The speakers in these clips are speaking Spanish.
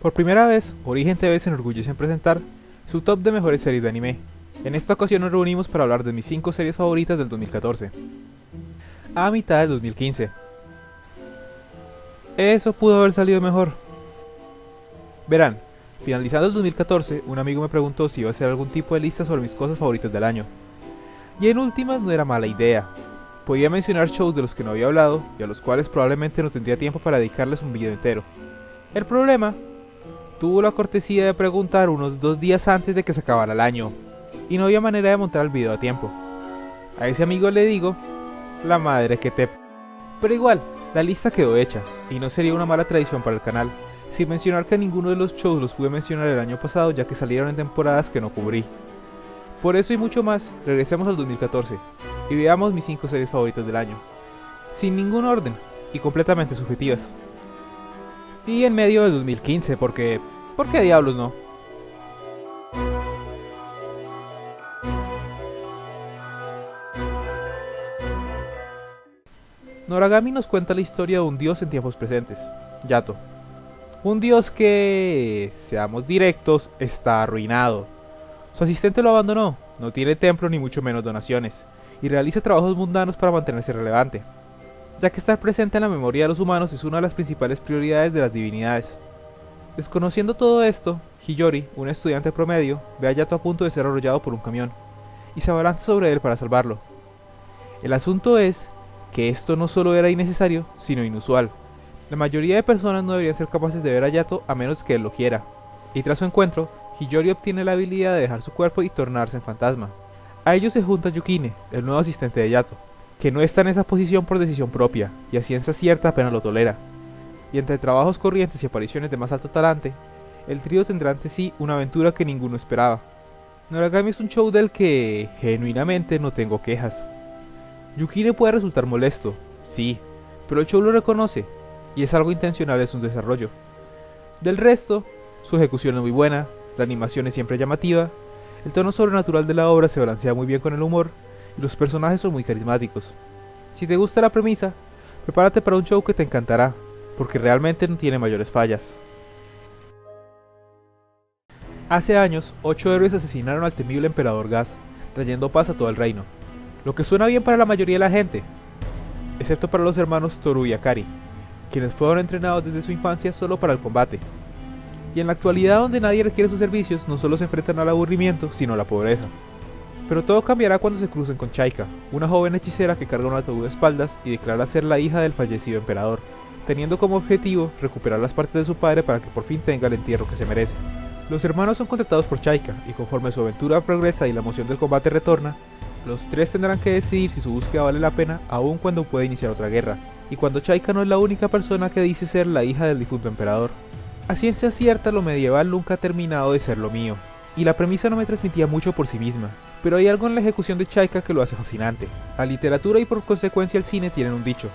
Por primera vez, Origen TV se enorgullece en presentar su top de mejores series de anime. En esta ocasión nos reunimos para hablar de mis 5 series favoritas del 2014, a mitad del 2015. Eso pudo haber salido mejor. Verán, finalizando el 2014, un amigo me preguntó si iba a hacer algún tipo de lista sobre mis cosas favoritas del año. Y en últimas no era mala idea. Podía mencionar shows de los que no había hablado y a los cuales probablemente no tendría tiempo para dedicarles un video entero. El problema, tuvo la cortesía de preguntar unos 2 días antes de que se acabara el año, y no había manera de montar el video a tiempo. A ese amigo le digo, la madre que te... Pero igual, la lista quedó hecha, y no sería una mala tradición para el canal, sin mencionar que ninguno de los shows los pude mencionar el año pasado ya que salieron en temporadas que no cubrí. Por eso y mucho más, regresemos al 2014, y veamos mis 5 series favoritas del año, sin ningún orden, y completamente subjetivas. Y en medio del 2015, ¿por qué diablos no? Noragami nos cuenta la historia de un dios en tiempos presentes, Yato. Un dios que, seamos directos, está arruinado. Su asistente lo abandonó, no tiene templo ni mucho menos donaciones, y realiza trabajos mundanos para mantenerse relevante, ya que estar presente en la memoria de los humanos es una de las principales prioridades de las divinidades. Desconociendo todo esto, Hiyori, un estudiante promedio, ve a Yato a punto de ser arrollado por un camión, y se abalanza sobre él para salvarlo. El asunto es que esto no solo era innecesario, sino inusual. La mayoría de personas no deberían ser capaces de ver a Yato a menos que él lo quiera, y tras su encuentro, Hiyori obtiene la habilidad de dejar su cuerpo y tornarse en fantasma. A ellos se junta Yukine, el nuevo asistente de Yato, que no está en esa posición por decisión propia, y a ciencia cierta apenas lo tolera. Y entre trabajos corrientes y apariciones de más alto talante, el trío tendrá ante sí una aventura que ninguno esperaba. Noragami es un show del que, genuinamente, no tengo quejas. Yukine puede resultar molesto, sí, pero el show lo reconoce, y es algo intencional en su desarrollo. Del resto, su ejecución es muy buena, la animación es siempre llamativa, el tono sobrenatural de la obra se balancea muy bien con el humor, y los personajes son muy carismáticos. Si te gusta la premisa, prepárate para un show que te encantará, porque realmente no tiene mayores fallas. Hace años, 8 héroes asesinaron al temible emperador Gas, trayendo paz a todo el reino. Lo que suena bien para la mayoría de la gente, excepto para los hermanos Toru y Akari, quienes fueron entrenados desde su infancia solo para el combate. Y en la actualidad, donde nadie requiere sus servicios, no solo se enfrentan al aburrimiento, sino a la pobreza. Pero todo cambiará cuando se crucen con Chaika, una joven hechicera que carga un ataúd de espaldas y declara ser la hija del fallecido emperador, teniendo como objetivo recuperar las partes de su padre para que por fin tenga el entierro que se merece. Los hermanos son contactados por Chaika, y conforme su aventura progresa y la emoción del combate retorna, los tres tendrán que decidir si su búsqueda vale la pena, aun cuando puede iniciar otra guerra, y cuando Chaika no es la única persona que dice ser la hija del difunto emperador. A ciencia cierta, lo medieval nunca ha terminado de ser lo mío, y la premisa no me transmitía mucho por sí misma, pero hay algo en la ejecución de Chaika que lo hace fascinante. La literatura y por consecuencia el cine tienen un dicho: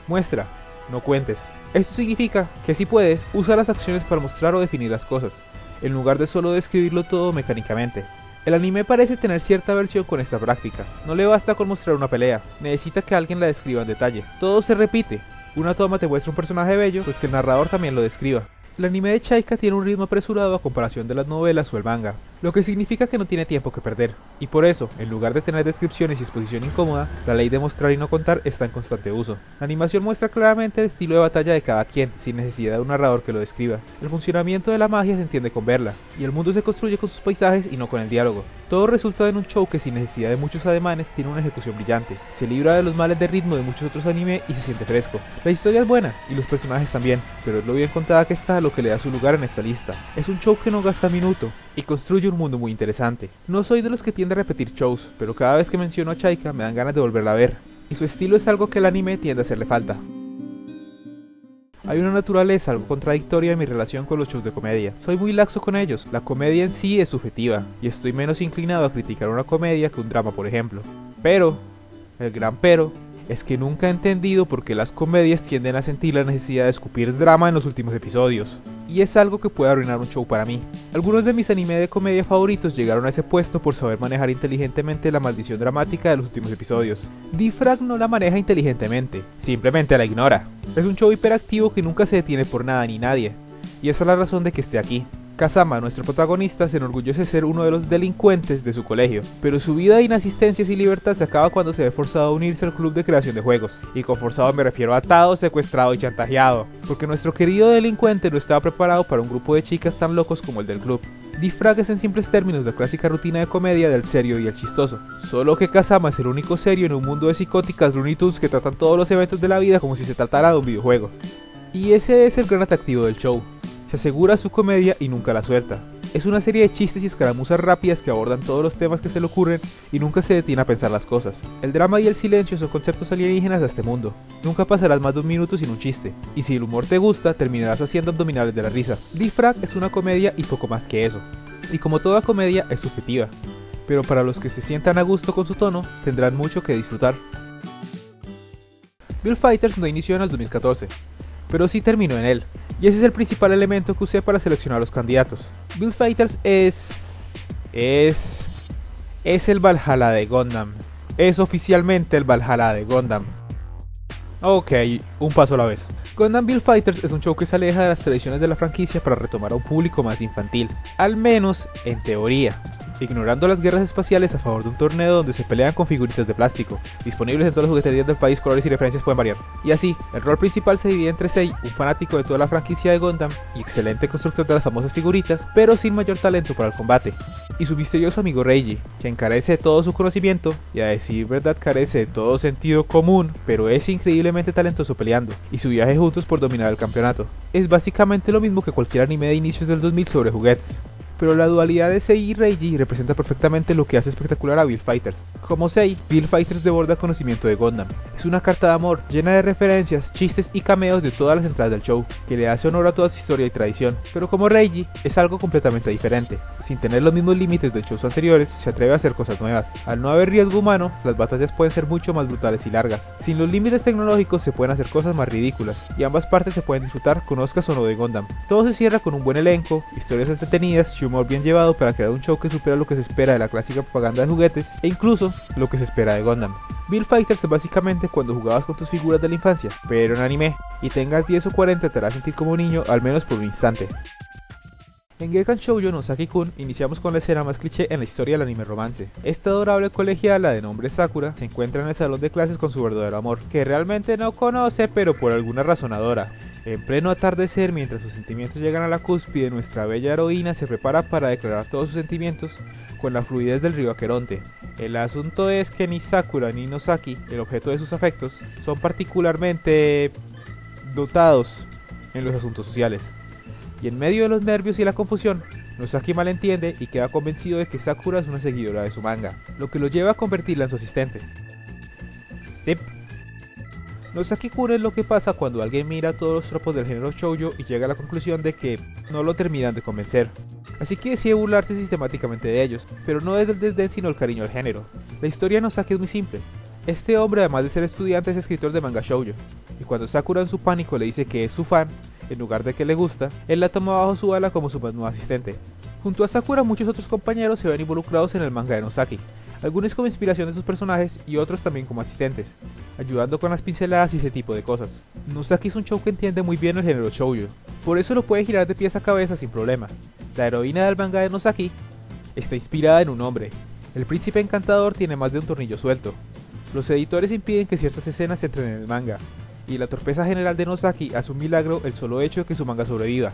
muestra, no cuentes. Esto significa que si puedes, usa las acciones para mostrar o definir las cosas, en lugar de solo describirlo todo mecánicamente. El anime parece tener cierta aversión con esta práctica. No le basta con mostrar una pelea, necesita que alguien la describa en detalle. Todo se repite. Una toma te muestra un personaje bello, pues que el narrador también lo describa. El anime de Chaika tiene un ritmo apresurado a comparación de las novelas o el manga, lo que significa que no tiene tiempo que perder, y por eso, en lugar de tener descripciones y exposición incómoda, la ley de mostrar y no contar está en constante uso. La animación muestra claramente el estilo de batalla de cada quien, sin necesidad de un narrador que lo describa. El funcionamiento de la magia se entiende con verla, y el mundo se construye con sus paisajes y no con el diálogo. Todo resulta en un show que sin necesidad de muchos ademanes tiene una ejecución brillante, se libra de los males de ritmo de muchos otros anime y se siente fresco. La historia es buena, y los personajes también, pero es lo bien contada que está lo que le da su lugar en esta lista. Es un show que no gasta minuto, y construye un mundo muy interesante. No soy de los que tiende a repetir shows, pero cada vez que menciono a Chaika me dan ganas de volverla a ver, y su estilo es algo que el anime tiende a hacerle falta. Hay una naturaleza algo contradictoria en mi relación con los shows de comedia. Soy muy laxo con ellos, la comedia en sí es subjetiva, y estoy menos inclinado a criticar una comedia que un drama, por ejemplo. Pero, el gran pero, es que nunca he entendido por qué las comedias tienden a sentir la necesidad de escupir drama en los últimos episodios. Y es algo que puede arruinar un show para mí. Algunos de mis anime de comedia favoritos llegaron a ese puesto por saber manejar inteligentemente la maldición dramática de los últimos episodios. D-Frag no la maneja inteligentemente, simplemente la ignora. Es un show hiperactivo que nunca se detiene por nada ni nadie. y esa es la razón de que esté aquí. Kazama, nuestro protagonista, se enorgullece de ser uno de los delincuentes de su colegio, pero su vida de inasistencia y libertad se acaba cuando se ve forzado a unirse al club de creación de juegos. Y con forzado me refiero a atado, secuestrado y chantajeado, porque nuestro querido delincuente no estaba preparado para un grupo de chicas tan locos como el del club. Difrag es en simples términos la clásica rutina de comedia del serio y el chistoso, solo que Kazama es el único serio en un mundo de psicóticas Looney Tunes que tratan todos los eventos de la vida como si se tratara de un videojuego. Y ese es el gran atractivo del show. Se asegura su comedia y nunca la suelta. Es una serie de chistes y escaramuzas rápidas que abordan todos los temas que se le ocurren y nunca se detiene a pensar las cosas. El drama y el silencio son conceptos alienígenas a este mundo. Nunca pasarás más de un minuto sin un chiste, y si el humor te gusta, terminarás haciendo abdominales de la risa. Difrag es una comedia y poco más que eso. Y como toda comedia, es subjetiva. Pero para los que se sientan a gusto con su tono, tendrán mucho que disfrutar. Build Fighters no inició en el 2014, pero sí terminó en él. Y ese es el principal elemento que usé para seleccionar los candidatos. Build Fighters es el Valhalla de Gundam. Es oficialmente el Valhalla de Gundam. Ok, un paso a la vez. Gundam Build Fighters es un show que se aleja de las tradiciones de la franquicia para retomar a un público más infantil, al menos en teoría, ignorando las guerras espaciales a favor de un torneo donde se pelean con figuritas de plástico, disponibles en todas las jugueterías del país. Colores y referencias pueden variar. Y así, el rol principal se divide entre Sei, un fanático de toda la franquicia de Gundam y excelente constructor de las famosas figuritas, pero sin mayor talento para el combate, y su misterioso amigo Reiji, quien carece de todo su conocimiento, y a decir verdad carece de todo sentido común, pero es increíblemente talentoso peleando, y su viaje juntos por dominar el campeonato. Es básicamente lo mismo que cualquier anime de inicios del 2000 sobre juguetes, pero la dualidad de Sei y Reiji representa perfectamente lo que hace espectacular a Build Fighters. Como Sei, Build Fighters desborda conocimiento de Gundam. Es una carta de amor, llena de referencias, chistes y cameos de todas las entradas del show, que le hace honor a toda su historia y tradición. Pero como Reiji, es algo completamente diferente. Sin tener los mismos límites de shows anteriores, se atreve a hacer cosas nuevas. Al no haber riesgo humano, las batallas pueden ser mucho más brutales y largas. Sin los límites tecnológicos se pueden hacer cosas más ridículas, y ambas partes se pueden disfrutar conozcas o no de Gundam. Todo se cierra con un buen elenco, historias entretenidas y humor bien llevado para crear un show que supera lo que se espera de la clásica propaganda de juguetes e incluso lo que se espera de Gundam. Build Fighters es básicamente cuando jugabas con tus figuras de la infancia, pero en anime, y tengas 10 o 40 te hará sentir como un niño al menos por un instante. En Gekkan Shoujo no Saki-kun iniciamos con la escena más cliché en la historia del anime romance. Esta adorable colegiala de nombre Sakura se encuentra en el salón de clases con su verdadero amor, que realmente no conoce pero por alguna razón adora. En pleno atardecer, mientras sus sentimientos llegan a la cúspide, nuestra bella heroína se prepara para declarar todos sus sentimientos con la fluidez del río Aqueronte. El asunto es que ni Sakura ni Nosaki, el objeto de sus afectos, son particularmente dotados en los asuntos sociales. Y en medio de los nervios y la confusión, Nosaki malentiende y queda convencido de que Sakura es una seguidora de su manga, lo que lo lleva a convertirla en su asistente. Zip. Nosaki-kun es lo que pasa cuando alguien mira todos los tropos del género shoujo y llega a la conclusión de que no lo terminan de convencer. Así que decide burlarse sistemáticamente de ellos, pero no desde el desdén sino el cariño al género. La historia de Nosaki es muy simple. Este hombre, además de ser estudiante, es escritor de manga shoujo, y cuando Sakura en su pánico le dice que es su fan, en lugar de que le gusta, él la toma bajo su ala como su más nueva asistente. Junto a Sakura, muchos otros compañeros se ven involucrados en el manga de Nosaki, algunos como inspiración de sus personajes y otros también como asistentes, ayudando con las pinceladas y ese tipo de cosas. Nosaki es un show que entiende muy bien el género shoujo, por eso lo puede girar de pies a cabeza sin problema. La heroína del manga de Nosaki está inspirada en un hombre. El príncipe encantador tiene más de un tornillo suelto. Los editores impiden que ciertas escenas entren en el manga, y la torpeza general de Nosaki hace un milagro el solo hecho de que su manga sobreviva.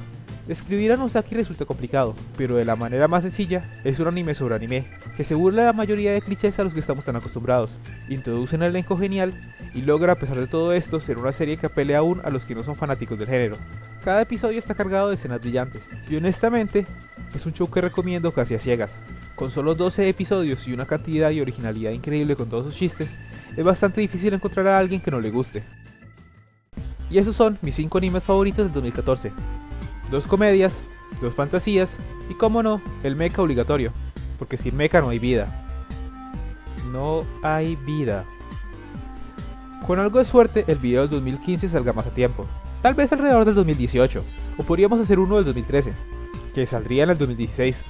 Escribir a Nosaki resulta complicado, pero de la manera más sencilla, es un anime sobre anime, que se burla de la mayoría de clichés a los que estamos tan acostumbrados, introduce un elenco genial, y logra a pesar de todo esto ser una serie que apele aún a los que no son fanáticos del género. Cada episodio está cargado de escenas brillantes, y honestamente, es un show que recomiendo casi a ciegas. Con solo 12 episodios y una cantidad y originalidad increíble con todos sus chistes, es bastante difícil encontrar a alguien que no le guste. Y esos son mis 5 animes favoritos del 2014. 2 comedias, 2 fantasías y como no, el mecha obligatorio, porque sin mecha no hay vida. No hay vida. Con algo de suerte, el video del 2015 salga más a tiempo, tal vez alrededor del 2018, o podríamos hacer uno del 2013, que saldría en el 2016.